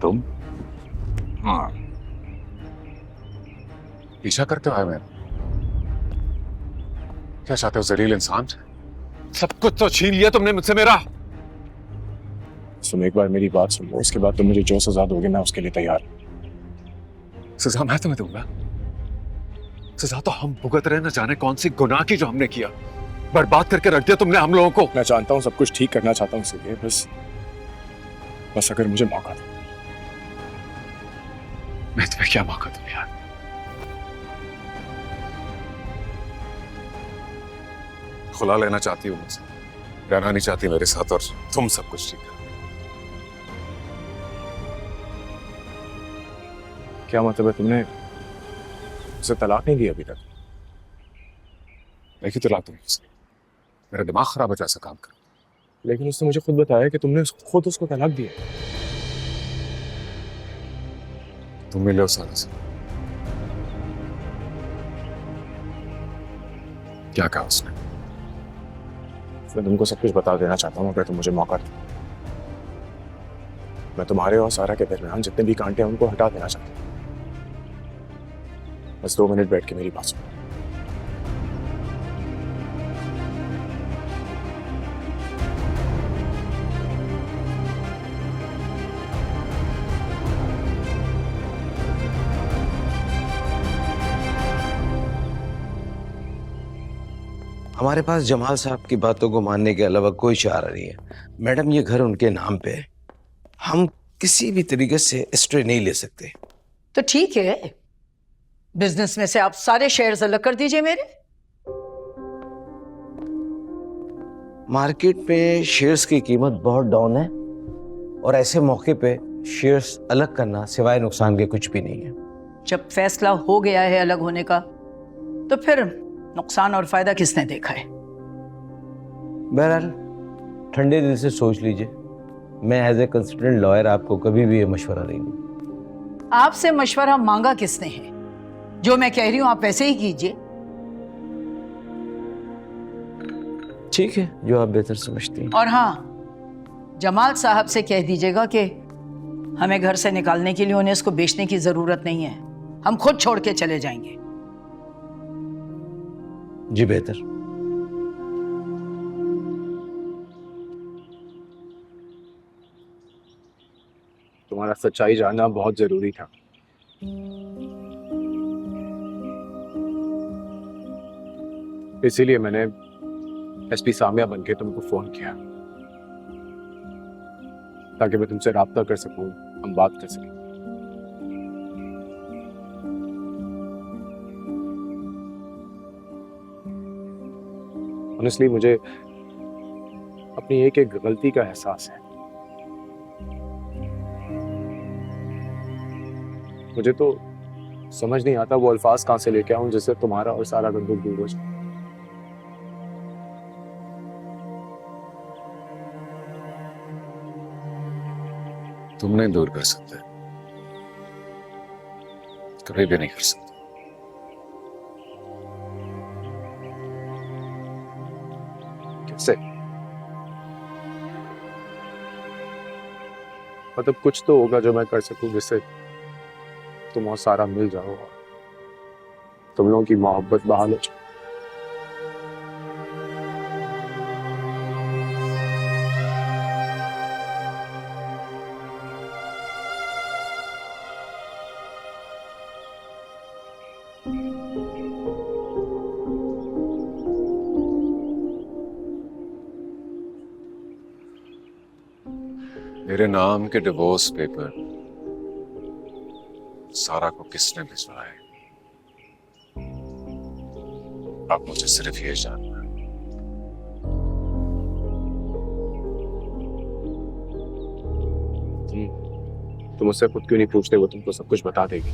तुम? हाँ, पीछा करते हो आए मेरा? क्या चाहते हो जलील इंसान? सब कुछ तो छीन लिया तुमने मुझसे मेरा। तुम एक बार मेरी बात सुन लो, उसके बाद तुम मुझे जो सजा दोगे मैं उसके लिए तैयार हूं। सजा मैं तुम्हें दूंगा? सजा तो हम भुगत रहे, न जाने कौन सी गुनाह की जो हमने किया। बर्बाद करके रख दिया तुमने हम लोगों को। मैं जानता हूँ सब कुछ ठीक करना चाहता हूँ, इसलिए बस अगर मुझे मौका दो। मैं तुम्हें क्या मौका दूं यार? खुला लेना चाहती हूँ मुझसे, रहना नहीं चाहती मेरे साथ, और तुम सब कुछ ठीक कर। क्या मतलब है, तुमने उसे तलाक नहीं दी अभी तक? मैं क्यों तलाक दूंगी उसे? मेरा दिमाग खराब है जो ऐसा काम कर। लेकिन उसने मुझे खुद बताया कि तुमने खुद उसको तलाक दिया। तुम मिले हो सारा से, क्या कहा उसने? मैं तुमको सब कुछ बता देना चाहता हूँ अगर तुम मुझे मौका दो। मैं तुम्हारे और सारा के दरमियान जितने भी कांटे हैं उनको हटा देना चाहता हूँ। बस 2 मिनट बैठ के मेरी बात सुनो। हमारे पास जमाल साहब की बातों को मानने के अलावा कोई चारा नहीं है। मैडम, ये घर उनके नाम पे है, हम किसी भी तरीके से स्टे नहीं ले सकते। तो ठीक है, बिजनेस में से आप सारे शेयर्स अलग कर दीजिए मेरे। मार्केट में शेयर्स की कीमत बहुत डाउन है और ऐसे मौके पे शेयर्स अलग करना सिवाय नुकसान के कुछ भी नहीं है। जब फैसला हो गया है अलग होने का, तो फिर नुकसान और फायदा किसने देखा है? बहरहाल ठंडे दिल से सोच लीजिए, मैं एज ए कंसल्टेंट लॉयर आपको कभी भी ये मशवरा नहीं दूँ। आपसे मशवरा मांगा किसने है? जो मैं कह रही हूं आप वैसे ही कीजिए। ठीक है, जो आप बेहतर समझती हैं। और हाँ, जमाल साहब से कह दीजिएगा कि हमें घर से निकालने के लिए उन्हें इसको बेचने की जरूरत नहीं है, हम खुद छोड़ के चले जाएंगे। जी बेहतर। तुम्हारा सच्चाई जानना बहुत जरूरी था। इसीलिए मैंने एसपी सामिया बनके तुमको फोन किया, ताकि मैं तुमसे राब्ता कर सकूं, हम बात कर सकें। ऑनेस्टली मुझे अपनी एक एक गलती का एहसास है। मुझे तो समझ नहीं आता वो अल्फाज कहां से लेके आऊं जिससे तुम्हारा और सारा का दुख दूर हो जाए। तुम नहीं दूर कर सकते, कभी भी नहीं कर सकते। कैसे? मतलब कुछ तो होगा जो मैं कर सकूं जिससे तुम और सारा मिल जाओ और तुम लोगों की मोहब्बत बहाल हो जाए। मेरे नाम के डिवोर्स पेपर सारा को किसने भिजवाए? अब मुझे सिर्फ ये जानना है। तुम उससे खुद क्यों नहीं पूछते, वो तुमको सब कुछ बता देगी।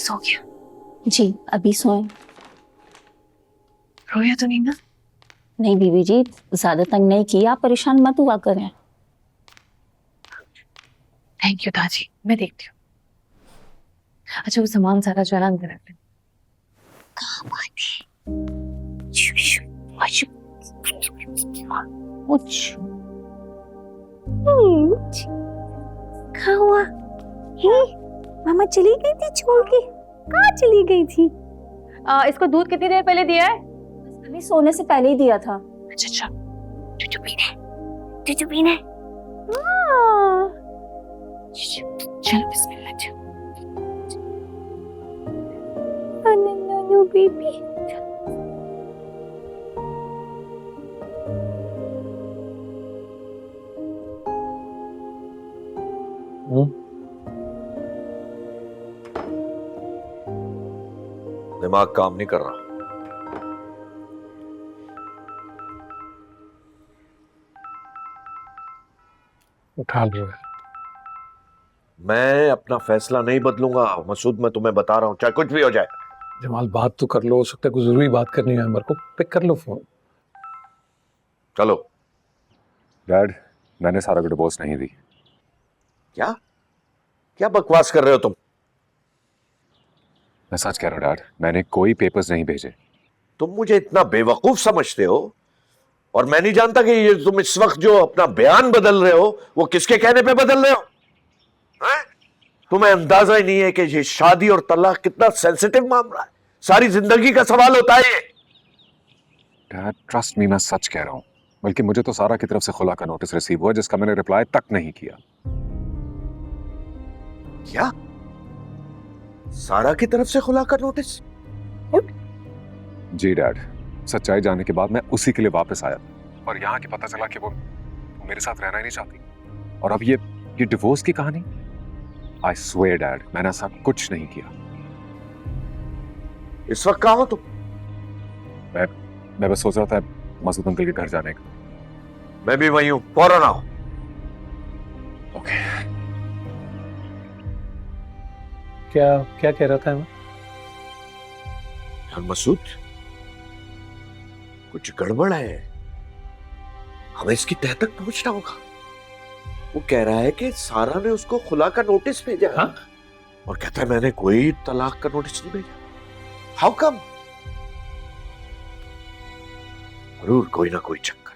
सो गया? जी अभी सोए। रोया तो नहीं ना? नहीं बीवी जी, ज्यादा तंग नहीं किया, आप परेशान मत हुआ करें। थैंक यू दादी, मैं देखती हूँ। अच्छा वो सामान सारा जो है ना अंदर रख ले। क्या हुआ? मामा चली गई थी छोड़ के? कहाँ चली गई थी? इसको दूध कितनी देर पहले दिया है? अभी सोने से पहले ही दिया था। अच्छा अच्छा। चुचू पीना है। चलो बिस्मिल्लाह। No baby. दिमाग काम नहीं कर रहा। उठा लो। मैं अपना फैसला नहीं बदलूंगा मसूद, मैं तुम्हें बता रहा हूं, चाहे कुछ भी हो जाए। जमाल बात तो कर लो, हो सकता है कोई जरूरी बात करनी है, मेरे को पिक कर लो फोन। चलो। डैड, मैंने सारा को डिवोर्स नहीं दी। क्या क्या बकवास कर रहे हो तुम? मैं सच कह रहा हूँ डैड, मैंने कोई पेपर्स नहीं भेजे। तुम मुझे इतना बेवकूफ समझते हो और मैं नहीं जानता कि ये तुम इस वक्त जो अपना बयान बदल रहे हो वो किसके कहने पे बदल रहे हो? हैं? तुम्हें अंदाजा ही नहीं है कि ये शादी और तलाक कितना सेंसिटिव मामला है, सारी जिंदगी का सवाल होता है ये। डैड ट्रस्ट मी, मैं सच कह रहा हूँ। बल्कि मुझे तो सारा की तरफ से खुला का नोटिस रिसीव हुआ जिसका मैंने रिप्लाई तक नहीं किया। क्या? सारा की तरफ से खुला का नोटिस? जी डैड, सच्चाई जानने के बाद मैं उसी के लिए वापस आया और यहाँ की पता चला कि वो मेरे साथ रहना ही नहीं चाहती। और अब ये डिवोर्स की कहानी। आई स्वेयर डैड, मैंने ऐसा कुछ नहीं किया। इस वक्त कहाँ हो तुम? मैं बस सोच रहा था मसूद अंकल के घर जाने का। मैं भी वही हूं, फौरन आओ। ओके। क्या क्या कह रहा था मैं? यार मसूद, कुछ गड़बड़ है, हमें इसकी तह तक पहुंचना होगा। वो कह रहा है कि सारा ने उसको खुला का नोटिस भेजा। हाँ? और कहता है मैंने कोई तलाक का नोटिस नहीं भेजा। How come? जरूर कोई ना कोई चक्कर